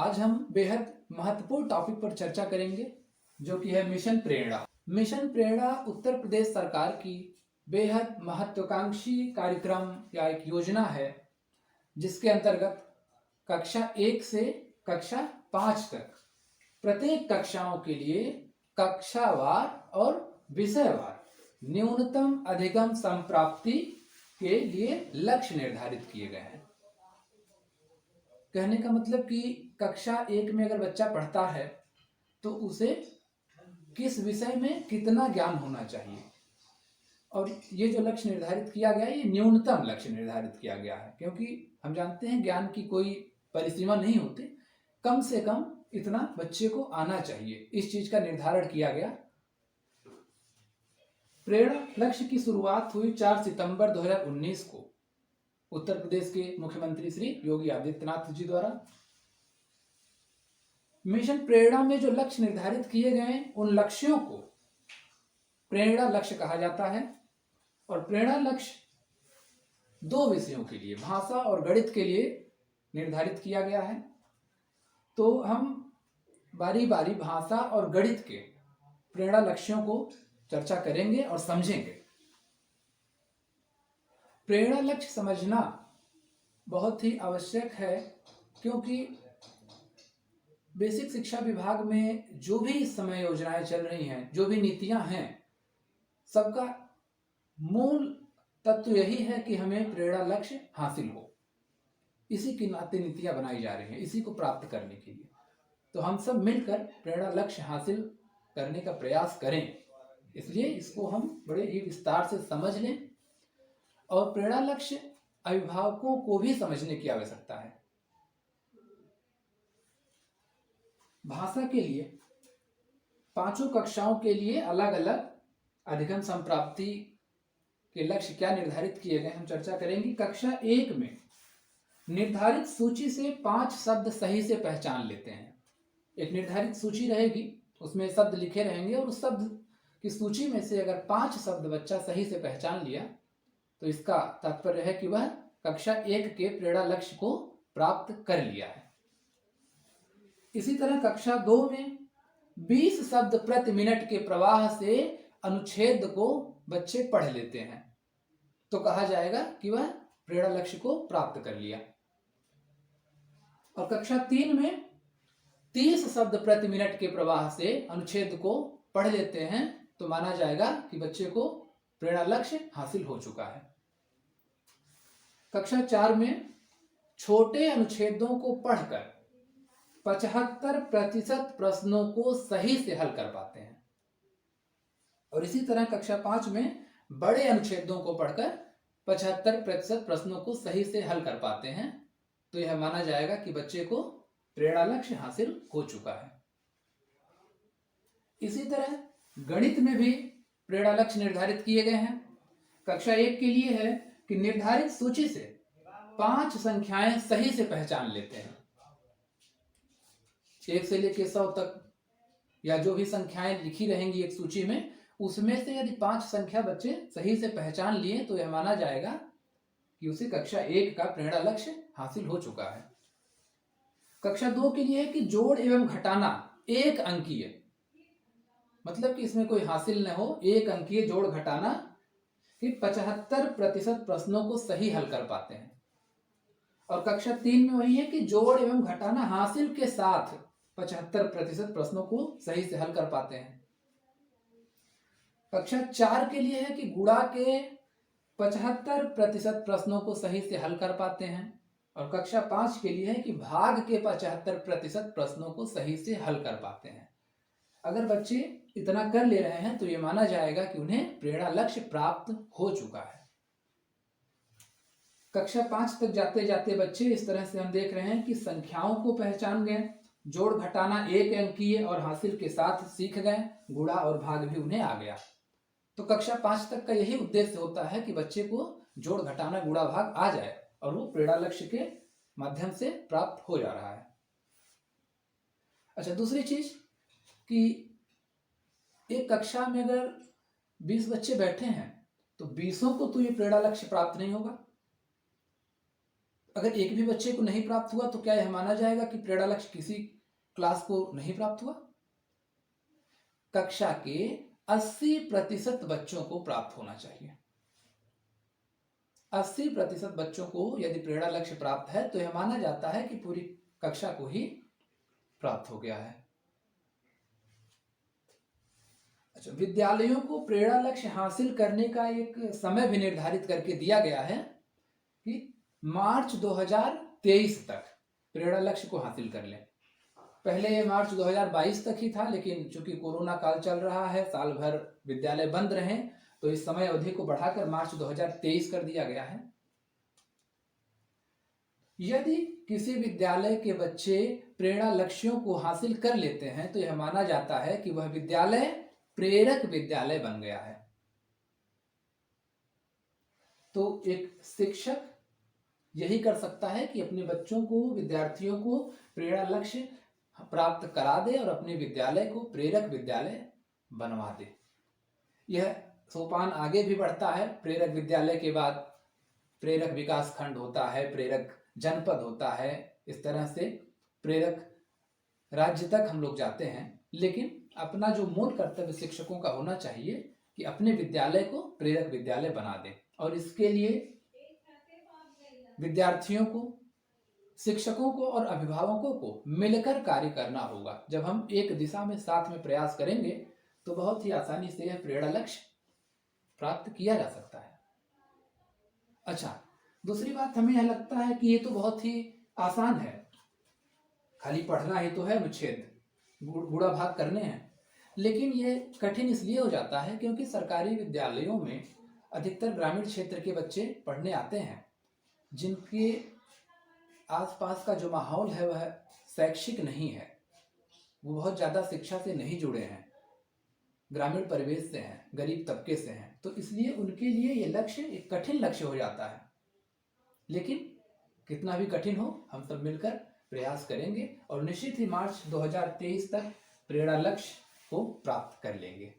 आज हम बेहद महत्वपूर्ण टॉपिक पर चर्चा करेंगे जो कि है मिशन प्रेरणा। मिशन प्रेरणा उत्तर प्रदेश सरकार की बेहद महत्वाकांक्षी कार्यक्रम या एक योजना है जिसके अंतर्गत कक्षा 1 से कक्षा 5 तक प्रत्येक कक्षाओं के लिए कक्षावार और विषयवार न्यूनतम अधिगम संप्राप्ति के लिए लक्ष्य निर्धारित किए गए हैं। कहने का मतलब कि कक्षा 1 में अगर बच्चा पढ़ता है तो उसे किस विषय में कितना ज्ञान होना चाहिए, और ये जो लक्ष्य निर्धारित किया गया है ये न्यूनतम लक्ष्य निर्धारित किया गया है, क्योंकि हम जानते हैं ज्ञान की कोई परिसीमा नहीं होती। कम से कम इतना बच्चे को आना चाहिए, इस चीज का निर्धारण किया गया। प्रेरणा लक्ष्य की शुरुआत हुई 4 सितंबर 2019 को उत्तर प्रदेश के मुख्यमंत्री श्री योगी आदित्यनाथ जी द्वारा। मिशन प्रेरणा में जो लक्ष्य निर्धारित किए गए उन लक्ष्यों को प्रेरणा लक्ष्य कहा जाता है, और प्रेरणा लक्ष्य 2 विषयों के लिए भाषा और गणित के लिए निर्धारित किया गया है। तो हम बारी बारी भाषा और गणित के प्रेरणा लक्ष्यों को चर्चा करेंगे और समझेंगे। प्रेरणा लक्ष्य समझना बहुत ही आवश्यक है, क्योंकि बेसिक शिक्षा विभाग में जो भी इस समय योजनाएं चल रही हैं, जो भी नीतियां हैं, सबका मूल तत्व यही है कि हमें प्रेरणा लक्ष्य हासिल हो। इसी के नाते नीतियां बनाई जा रही हैं, इसी को प्राप्त करने के लिए। तो हम सब मिलकर प्रेरणा लक्ष्य हासिल करने का प्रयास करें, इसलिए इसको हम बड़े ही विस्तार से समझ लें। और प्रेरणा लक्ष्य अभिभावकों को भी समझने की आवश्यकता है। भाषा के लिए 5 कक्षाओं के लिए अलग अलग अधिगम संप्राप्ति के लक्ष्य क्या निर्धारित किए गए हम चर्चा करेंगे। कक्षा 1 में निर्धारित सूची से 5 शब्द सही से पहचान लेते हैं। एक निर्धारित सूची रहेगी, उसमें शब्द लिखे रहेंगे, और उस शब्द की सूची में से अगर 5 शब्द बच्चा सही से पहचान लिया तो इसका तात्पर्य है कि वह कक्षा 1 के प्रेरणा लक्ष्य को प्राप्त कर लिया है। इसी तरह कक्षा 2 में 20 शब्द प्रति मिनट के प्रवाह से अनुच्छेद को बच्चे पढ़ लेते हैं, तो कहा जाएगा कि वह प्रेरणा लक्ष्य को प्राप्त कर लिया। और कक्षा 3 में 30 शब्द प्रति मिनट के प्रवाह से अनुच्छेद को पढ़ लेते हैं, तो माना जाएगा कि बच्चे को प्रेरणा लक्ष्य हासिल हो चुका है। कक्षा 4 में छोटे अनुच्छेदों को पढ़कर 75% प्रश्नों को सही से हल कर पाते हैं। और इसी तरह कक्षा 5 में बड़े अनुच्छेदों को पढ़कर 75% प्रश्नों को सही से हल कर पाते हैं, तो यह माना जाएगा कि बच्चे को प्रेरणा लक्ष्य हासिल हो चुका है। इसी तरह गणित में भी प्रेरणा लक्ष्य निर्धारित किए गए हैं। कक्षा 1 के लिए है कि निर्धारित सूची से 5 संख्याएं सही से पहचान लेते हैं। 1 से लेकर 100 तक या जो भी संख्याएं लिखी रहेंगी एक सूची में, उसमें से यदि 5 संख्या बच्चे सही से पहचान लिए तो यह माना जाएगा कि उसे कक्षा 1 का प्रेरणा लक्ष्य हासिल हो चुका है। कक्षा 2 के लिए है कि जोड़ एवं घटाना 1 अंकीय, मतलब कि इसमें कोई हासिल न हो, 1 अंकीय जोड़ घटाना कि 75% प्रश्नों को सही हल कर पाते हैं। और कक्षा 3 में वही है कि जोड़ एवं घटाना हासिल के साथ 75% प्रश्नों को सही से हल कर पाते हैं। कक्षा 4 के लिए है कि गुणा के 75% प्रश्नों को सही से हल कर पाते हैं। और कक्षा 5 के लिए है कि भाग के 75% प्रश्नों को सही से हल कर पाते हैं। अगर बच्चे इतना कर ले रहे हैं तो यह माना जाएगा कि उन्हें प्रेरणा लक्ष्य प्राप्त हो चुका है। कक्षा 5 तक जाते जाते बच्चे इस तरह से हम देख रहे हैं कि संख्याओं को पहचान गए, जोड़ घटाना 1 अंकीय और हासिल के साथ सीख गए, गुणा और भाग भी उन्हें आ गया। तो कक्षा 5 तक का यही उद्देश्य होता है कि बच्चे को जोड़ घटाना गुणा भाग आ जाए और वो प्रेरणा लक्ष्य के माध्यम से प्राप्त हो जा रहा है। अच्छा, दूसरी चीज कि एक कक्षा में अगर 20 बच्चे बैठे हैं तो 20 को तो ये प्रेरणा लक्ष्य प्राप्त नहीं होगा। अगर एक भी बच्चे को नहीं प्राप्त हुआ तो क्या यह माना जाएगा कि प्रेरणा लक्ष्य किसी क्लास को नहीं प्राप्त हुआ? कक्षा के 80% बच्चों को प्राप्त होना चाहिए। 80% बच्चों को यदि प्रेरणा लक्ष्य प्राप्त है तो यह माना जाता है कि पूरी कक्षा को ही प्राप्त हो गया है। अच्छा, विद्यालयों को प्रेरणा लक्ष्य हासिल करने का एक समय भी निर्धारित करके दिया गया है कि मार्च 2023 तक प्रेरणा लक्ष्य को हासिल कर लें। पहले ये मार्च 2022 तक ही था, लेकिन चूंकि कोरोना काल चल रहा है, साल भर विद्यालय बंद रहे, तो इस समय अवधि को बढ़ाकर मार्च 2023 कर दिया गया है। यदि किसी विद्यालय के बच्चे प्रेरणा लक्ष्यों को हासिल कर लेते हैं तो यह माना जाता है कि वह विद्यालय प्रेरक विद्यालय बन गया है। तो एक शिक्षक यही कर सकता है कि अपने बच्चों को, विद्यार्थियों को प्रेरणा लक्ष्य प्राप्त करा दे और अपने विद्यालय को प्रेरक विद्यालय बनवा दे। यह सोपान आगे भी बढ़ता है। प्रेरक विद्यालय के बाद प्रेरक विकास खंड होता है, प्रेरक जनपद होता है, इस तरह से प्रेरक राज्य तक हम लोग जाते हैं। लेकिन अपना जो मूल कर्तव्य शिक्षकों का होना चाहिए कि अपने विद्यालय को प्रेरक विद्यालय बना दें, और इसके लिए विद्यार्थियों को, शिक्षकों को और अभिभावकों को मिलकर कार्य करना होगा। जब हम एक दिशा में साथ में प्रयास करेंगे तो बहुत ही आसानी से यह प्रेरणा लक्ष्य प्राप्त किया जा सकता है। अच्छा, दूसरी बात हमें यह लगता है कि ये तो बहुत ही आसान है, खाली पढ़ना ही तो है, अनुच्छेद गुणा भाग करने हैं। लेकिन ये कठिन इसलिए हो जाता है क्योंकि सरकारी विद्यालयों में अधिकतर ग्रामीण क्षेत्र के बच्चे पढ़ने आते हैं, जिनके आसपास का जो माहौल है वह शैक्षिक नहीं है, वो बहुत ज़्यादा शिक्षा से नहीं जुड़े हैं, ग्रामीण परिवेश से हैं, गरीब तबके से हैं। तो इसलिए उनके लिए ये लक्ष्य एक कठिन लक्ष्य हो जाता है। लेकिन कितना भी कठिन हो, हम सब मिलकर प्रयास करेंगे और निश्चित ही मार्च 2023 तक प्रेरणा लक्ष्य को प्राप्त कर लेंगे।